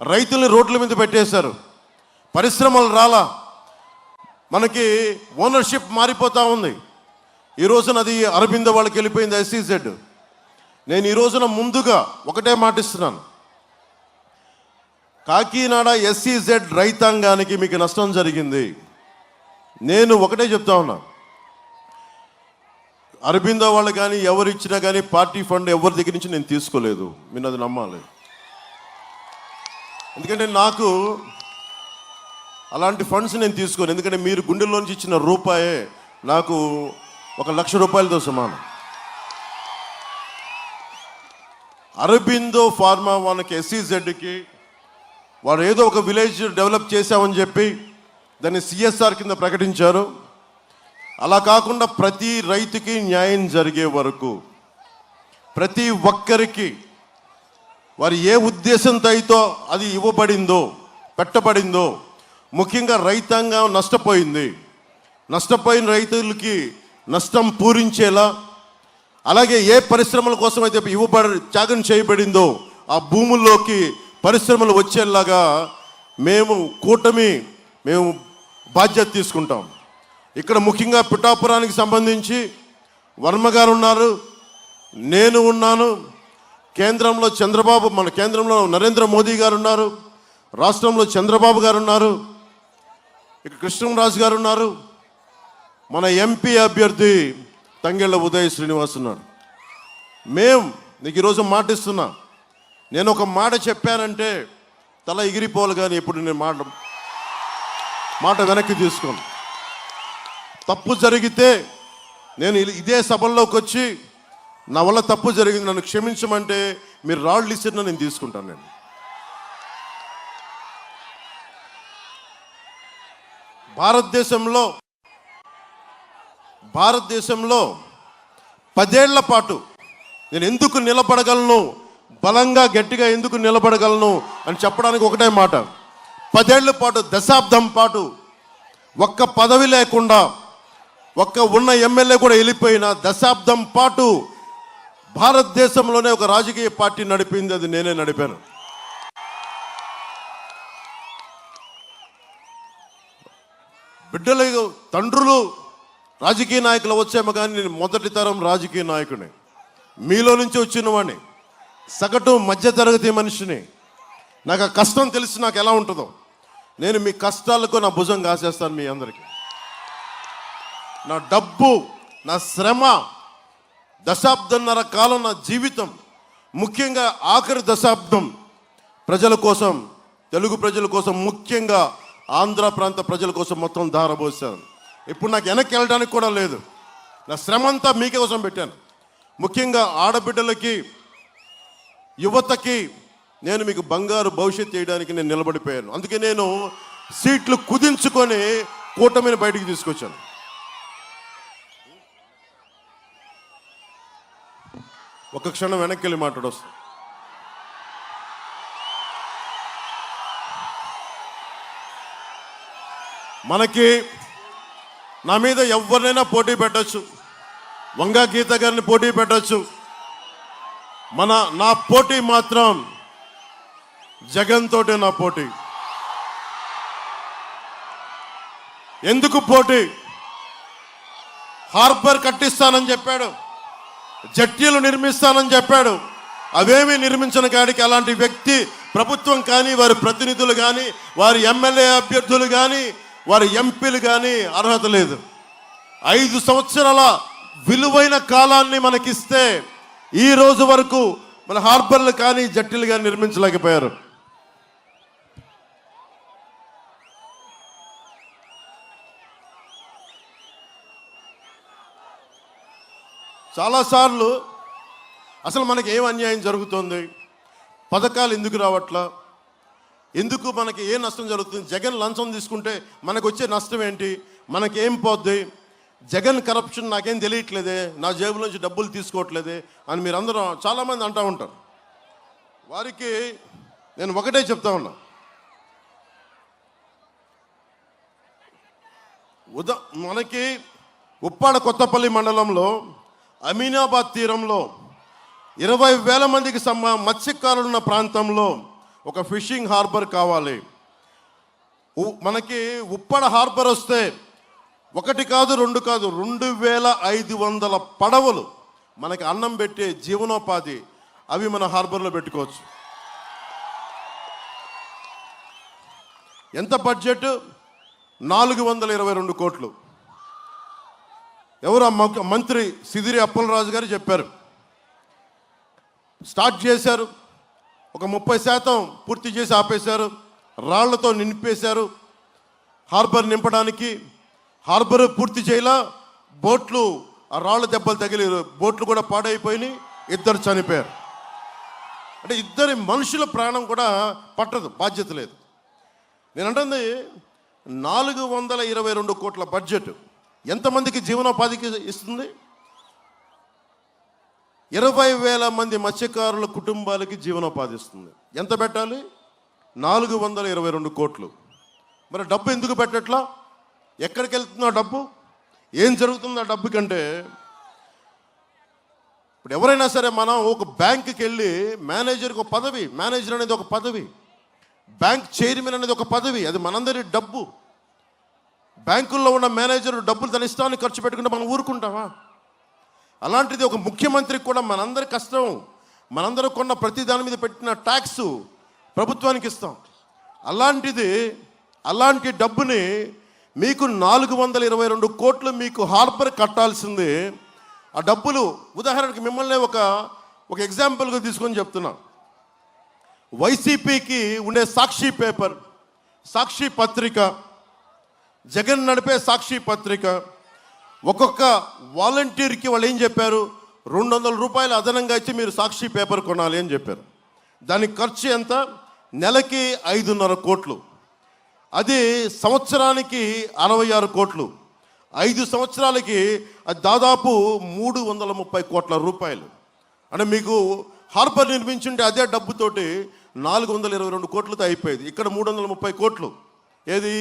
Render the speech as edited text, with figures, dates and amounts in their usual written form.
రైతుల్ని రోడ్ల మీద పెట్టేశారు, పరిశ్రమలు రాలా, మనకి ఓనర్షిప్ మారిపోతూ ఉంది. ఈ రోజున అది అరబిందో వాళ్ళకి వెళ్ళిపోయింది, SEZ. నేను ఈ రోజున ముందుగా ఒకటే మాటిస్తున్నాను, కాకినాడ SEZ రైతాంగానికి మీకు నష్టం జరిగింది. నేను ఒకటే చెప్తా ఉన్నా, అరబిందో వాళ్ళు కానీ ఎవరు ఇచ్చినా కానీ పార్టీ ఫండ్ ఎవరి దగ్గర నుంచి నేను తీసుకోలేదు. మీరు అది నమ్మాలి. ఎందుకంటే నాకు అలాంటి ఫండ్స్ నేను తీసుకోను. ఎందుకంటే మీరు గుండెల్లోంచి ఇచ్చిన రూపాయే నాకు 1,00,000 రూపాయలతో సమానం. అరబిందో ఫార్మా వాళ్ళకి SEZకి వారు ఏదో ఒక విలేజ్ డెవలప్ చేశామని చెప్పి దాన్ని CSR కింద ప్రకటించారు. అలా కాకుండా ప్రతి రైతుకి న్యాయం జరిగే వరకు ప్రతి ఒక్కరికి వారు ఏ ఉద్దేశంతో అయితే అది ఇవ్వబడిందో పెట్టబడిందో, ముఖ్యంగా రైతాంగం నష్టపోయింది, నష్టపోయిన రైతులకి నష్టం పూరించేలా, అలాగే ఏ పరిశ్రమల కోసం అయితే త్యాగం చేయబడిందో ఆ భూముల్లోకి పరిశ్రమలు వచ్చేలాగా మేము బాధ్యత తీసుకుంటాం. ఇక్కడ ముఖ్యంగా పిఠాపురానికి సంబంధించి వర్మ గారు ఉన్నారు, నేను ఉన్నాను, కేంద్రంలో మన కేంద్రంలో నరేంద్ర మోదీ గారు ఉన్నారు, రాష్ట్రంలో చంద్రబాబు గారు ఉన్నారు, ఇక్కడ కృష్ణరాజు గారు ఉన్నారు, మన MP అభ్యర్థి తంగెళ్ళ ఉదయ్ శ్రీనివాస్ ఉన్నారు. నీకు ఈరోజు మాటిస్తున్నా, నేను ఒక మాట చెప్పానంటే తల ఎగిరిపోవాలి, కానీ ఇప్పుడు నేను మాట వెనక్కి తీసుకోను. తప్పు జరిగితే నేను ఇదే సభల్లోకి వచ్చి నా వల్ల తప్పు జరిగింది, నన్ను క్షమించమంటే మీరు రాళ్ళు ఇచ్చినా నేను తీసుకుంటాను. నేను భారతదేశంలో 10 ఏళ్ల పాటు నేను ఎందుకు నిలబడగలను, బలంగా గట్టిగా ఎందుకు నిలబడగలను అని చెప్పడానికి ఒకటే మాట. 10 ఏళ్ల పాటు, దశాబ్దం పాటు ఒక్క పదవి లేకుండా, ఒక్క ఉన్న ఎమ్మెల్యే కూడా వెళ్ళిపోయిన దశాబ్దం పాటు భారతదేశంలోనే ఒక రాజకీయ పార్టీ నడిపింది, అది నేనే నడిపాను. బిడ్డలు తండ్రులు రాజకీయ నాయకులు వచ్చేమో కానీ నేను మొదటి తరం రాజకీయ నాయకుని, మీలో నుంచి వచ్చిన వాడిని, సగటు మధ్యతరగతి మనిషిని. నాకు ఆ కష్టం తెలిసి నాకు ఎలా ఉంటుందో, నేను మీ కష్టాలకు నా భుజం కాసేస్తాను. మీ అందరికీ నా డబ్బు, నా శ్రమ, దశాబ్దన్నర కాలం నా జీవితం, ముఖ్యంగా ఆఖరి దశాబ్దం ప్రజల కోసం, తెలుగు ప్రజల కోసం, ముఖ్యంగా ఆంధ్ర ప్రాంత ప్రజల కోసం మొత్తం ధారపోసాను. ఇప్పుడు నాకు వెనక్కి వెళ్ళడానికి కూడా లేదు. నా శ్రమ అంతా మీకే కోసం పెట్టాను. ముఖ్యంగా ఆడబిడ్డలకి, యువతకి నేను మీకు బంగారు భవిష్యత్తు చేయడానికి నేను నిలబడిపోయాను. అందుకే నేను సీట్లు కుదించుకొని కూటమిని బయటికి తీసుకొచ్చాను. ఒక క్షణం వెనక్కి వెళ్ళి మాట్లాడొస్తాను. మనకి నా మీద ఎవరినైనా పోటీ పెట్టచ్చు, వంగా గీత గారిని పోటీ పెట్టచ్చు. నా పోటీ మాత్రం జగన్ తోటే నా పోటీ. ఎందుకు పోటీ? హార్బర్ కట్టిస్తానని చెప్పాడు, జట్టీలు నిర్మిస్తానని చెప్పాడు. అవేమీ నిర్మించిన కాడికి అలాంటి వ్యక్తి ప్రభుత్వం కానీ, వారి ప్రతినిధులు కానీ, వారి ఎమ్మెల్యే అభ్యర్థులు కానీ, వారి ఎంపీలు కానీ అర్హత లేదు. 5 సంవత్సరాల విలువైన కాలాన్ని మనకిస్తే ఈ రోజు వరకు మన హార్బర్లు కానీ, జట్టీలు కానీ నిర్మించలేకపోయారు. చాలాసార్లు అసలు మనకి ఏం అన్యాయం జరుగుతుంది, పథకాలు ఎందుకు రావట్లా, ఎందుకు మనకి ఏ నష్టం జరుగుతుంది, జగన్ లంచం తీసుకుంటే మనకు వచ్చే నష్టం ఏంటి, మనకేం పోద్ది, జగన్ కరప్షన్ నాకేం తెలియట్లేదే, నా జేబులోంచి డబ్బులు తీసుకోవట్లేదే అని మీరు అందరూ చాలామంది అంటూ ఉంటారు. వారికి నేను ఒకటే చెప్తా ఉన్నా, మనకి ఉప్పాడ కొత్తపల్లి మండలంలో అమీనాబాద్ తీరంలో 20,000 మందికి మత్స్యకారులున్న ప్రాంతంలో ఒక ఫిషింగ్ హార్బర్ కావాలి. మనకి ఉప్పడ హార్బర్ వస్తే ఒకటి కాదు, రెండు కాదు, 2500 పడవలు మనకి అన్నం పెట్టే జీవనోపాధి అవి మన హార్బర్లో పెట్టుకోవచ్చు. ఎంత బడ్జెట్? 422 కోట్లు. ఎవరు మంత్రి సిదిరి అప్పలరాజు గారు చెప్పారు. స్టార్ట్ చేశారు, ఒక 30% పూర్తి చేసి ఆపేశారు. రాళ్లతో నింపేశారు హార్బర్ నింపడానికి. హార్బర్ పూర్తి చేయలా, బోట్లు ఆ రాళ్ళ దెబ్బలు తగిలి బోట్లు కూడా పాడైపోయినాయి, 2 చనిపోయారు. అంటే 2 మనుషుల ప్రాణం కూడా పట్టదు, బాధ్యత లేదు. నేను అంటుంది 422 కోట్ల బడ్జెట్ ఎంతమందికి జీవనోపాధికి ఇస్తుంది? 20,000 మంది మత్స్యకారుల కుటుంబాలకి జీవనోపాధి ఇస్తుంది. ఎంత పెట్టాలి? 422 కోట్లు. మరి డబ్బు ఎందుకు పెట్టట్లా? ఎక్కడికి వెళ్తుందో డబ్బు? ఏం జరుగుతుందో ఆ డబ్బు కంటే? ఇప్పుడు ఎవరైనా సరే మనం ఒక బ్యాంకుకి వెళ్ళి మేనేజర్కి ఒక పదవి, మేనేజర్ అనేది ఒక పదవి, బ్యాంక్ చైర్మన్ అనేది ఒక పదవి, అది మనందరి డబ్బు. బ్యాంకుల్లో ఉన్న మేనేజర్ డబ్బులు తన ఇష్టాన్ని ఖర్చు పెట్టుకుంటే మనం ఊరుకుంటామా? అలాంటిది ఒక ముఖ్యమంత్రికి కూడా మనందరి కష్టం, మనందరూ కొన్న ప్రతి దాని మీద పెట్టిన ట్యాక్స్ ప్రభుత్వానికి ఇస్తాం. అలాంటి డబ్బుని మీకు 422 కోట్లు మీకు హార్బర్ కట్టాల్సింది. ఆ డబ్బులు ఉదాహరణకి మిమ్మల్ని ఒక ఎగ్జాంపుల్గా తీసుకొని చెప్తున్నా. వైసీపీకి ఉండే సాక్షి పేపర్, సాక్షి పత్రిక, జగన్ నడిపే సాక్షి పత్రిక, ఒక్కొక్క వాలంటీర్కి వాళ్ళు ఏం చెప్పారు? 200 రూపాయలు అదనంగా ఇచ్చి మీరు సాక్షి పేపర్ కొనాలి అని చెప్పారు. దానికి ఖర్చు ఎంత? నెలకి 5.5 కోట్లు. అది సంవత్సరానికి 66 కోట్లు. 5 సంవత్సరాలకి అది దాదాపు 330 కోట్ల రూపాయలు. అంటే మీకు హార్బర్ నిర్మించుంటే అదే డబ్బుతోటి 422 కోట్లతో అయిపోయేది. ఇక్కడ 330 కోట్లు. ఏది?